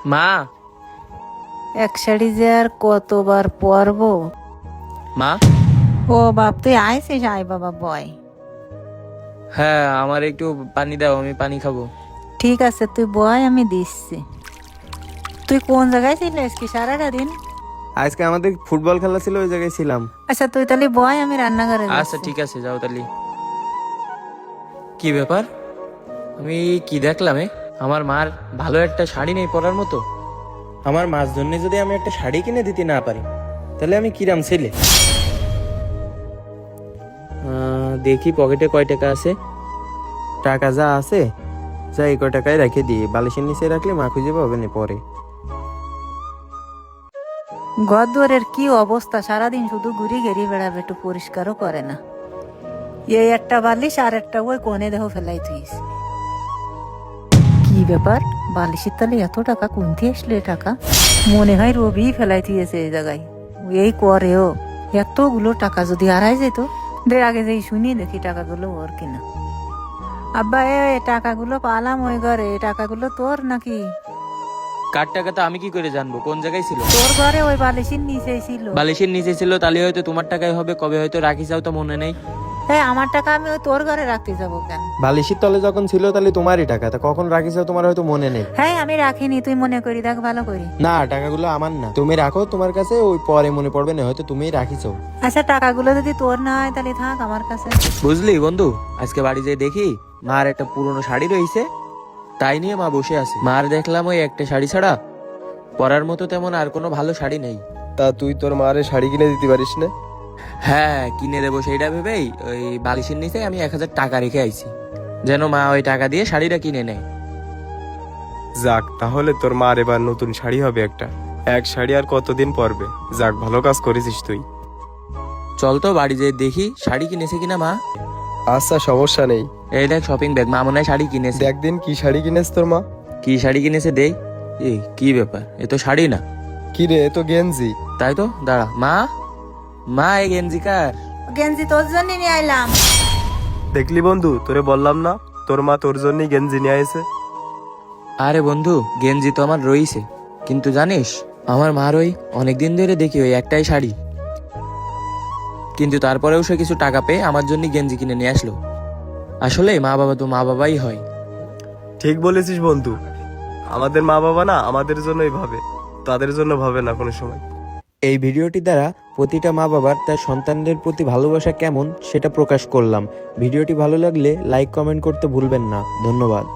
মা এক শাড়ি যে আর কতবার পরবো। মা ও বাপ, তুই আইসিস? আয় বাবা, বয়। হ্যাঁ, আমার একটু পানি দাও, আমি পানি খাবো। ঠিক আছে, তুই বয়, আমি দিচ্ছি। তুই কোন জায়গায় ছিলিস কি সারাটা দিন? আজকে আমাদের ফুটবল খেলা ছিল, ওই জায়গায় ছিলাম। আচ্ছা তুই তাহলে বয়, আমি রান্নাঘরে আচ্ছা যাচ্ছি। ঠিক আছে, যাও তাহলে। কি ব্যাপার, আমি কি দেখলাম? আমার মার ভালো একটা শাড়ি নেই পরার মতো। আমার মার জন্য যদি আমি একটা শাড়ি কিনে দিতে না পারি, তাহলে আমি কিরাম ছেলে। দেখি পকেটে কয় টাকা আছে। টাকা যা আছে যা এই কয় টাকায় রেখে দিয়ে বালিশের নিচে রাখলে মা খুঁজে পাবে না পরে। ঘর দুয়ারের কি অবস্থা, সারাদিন শুধু ঘুরি ঘেরি বেড়াবে, একটু পরিষ্কারও করে না। এই একটা বালিশ আর একটা ওই কোণে দেহ ফেলাই থুইস। কি ব্যাপার, বালিশের তালে এত টাকা কোনতে আসলে? টাকা মনে হয় রবি ফেলাই থুয়েছে এই জায়গায়। এই করেও এতগুলো টাকা যদি হারাই যেত। দে আগে যেই শুনি দেখি টাকাগুলো ওর কিনা। আব্বা, এ টাকাগুলো পালাম ওই ঘরে, এই টাকাগুলো তোর নাকি? কার টাকা তো আমি কি করে জানবো কোন জায়গায় ছিল? তোর ঘরে ওই বালিশের নিচে ছিল। বালিশের নিচে ছিল, তাহলে হয়তো তোমার টাকাই হবে। কবে হয়তো রাখি যাও তো মনে নেই। হ্যাঁ, আমার টাকা আমি ওই তোর ঘরে রাখতে যাবো কেন? বালিশের তলে যখন ছিল তাহলে তোমারই টাকা, তা কখন রাখিস তোমার হয়তো মনে নেই। হ্যাঁ, আমি রাখিনি, তুই মনে করি দেখ ভালো করি। না, টাকাগুলো আমার না, তুমি রাখো তোমার কাছে, ওই পরে মনে পড়বে না, হয়তো তুমিই রাখিস। আচ্ছা, টাকাগুলো যদি তোর না হয় তাহলে থাক আমার কাছে। বুঝলি বন্ধু, আজকে বাড়ি যেয়ে দেখি মার একটা পুরনো শাড়ি রয়েছে, তাই নিয়ে মা বসে আছে। মার দেখলাম ওই একটা শাড়ি ছাড়া পরার মতো তেমন আর কোনো ভালো শাড়ি নেই। তা তুই তোর মারে শাড়ি কিনে দিতে পারিস না? হ্যাঁ, কিনে দেবো সেইটা ভেবেই ওই বালিশের নিচে আমি 1000 টাকা রেখে আইছি, যেন মা ওই টাকা দিয়ে শাড়িটা কিনে নেয়। যাক, তাহলে তোর মার এবার নতুন শাড়ি হবে একটা। এক শাড়ি আর কতদিন পরবে। যাক, ভালো কাজ করেছিস তুই। চল তো বাড়ি যেয়ে দেখি শাড়ি কিনেছে কিনা মা। আচ্ছা, সমস্যা নেই। এই দেখ শপিং ব্যাগ, মা মনে হয় শাড়ি কিনেছে। দেখ দিন কি শাড়ি কিনেছ তোর মা। কি শাড়ি কিনেছে দেই। এই কি ব্যাপার, এ তো শাড়ি না। কি রে, এ তো গেঞ্জি। তাই তো, দাঁড়া। মা মা এই গেঞ্জি কার? গেঞ্জি তোর জন্য নিয়ে আইলাম। দেখলি বন্ধু, তোরে বললাম না তোর মা তোর জন্যই গেঞ্জি নিয়ে আইছে। আরে বন্ধু, গেঞ্জি তো আমার রইছে, কিন্তু জানিস আমার মার ওই অনেকদিন ধরে দেখি ওই একটাই শাড়ি, কিন্তু তারপরেও সে কিছু টাকা পেয়ে আমার জন্য গেঞ্জি কিনে নিয়ে আসলো। আসলে মা বাবা তো মা বাবাই হয়। ঠিক বলেছিস বন্ধু, আমাদের মা বাবা না আমাদের জন্যই ভাবে, তাদের জন্য ভাবে না কোনো সময়। এই ভিডিওটি দ্বারা প্রতিটা মা বাবার তার সন্তানদের প্রতি ভালোবাসা কেমন সেটা প্রকাশ করলাম। ভিডিওটি ভালো লাগলে লাইক কমেন্ট করতে ভুলবেন না। ধন্যবাদ।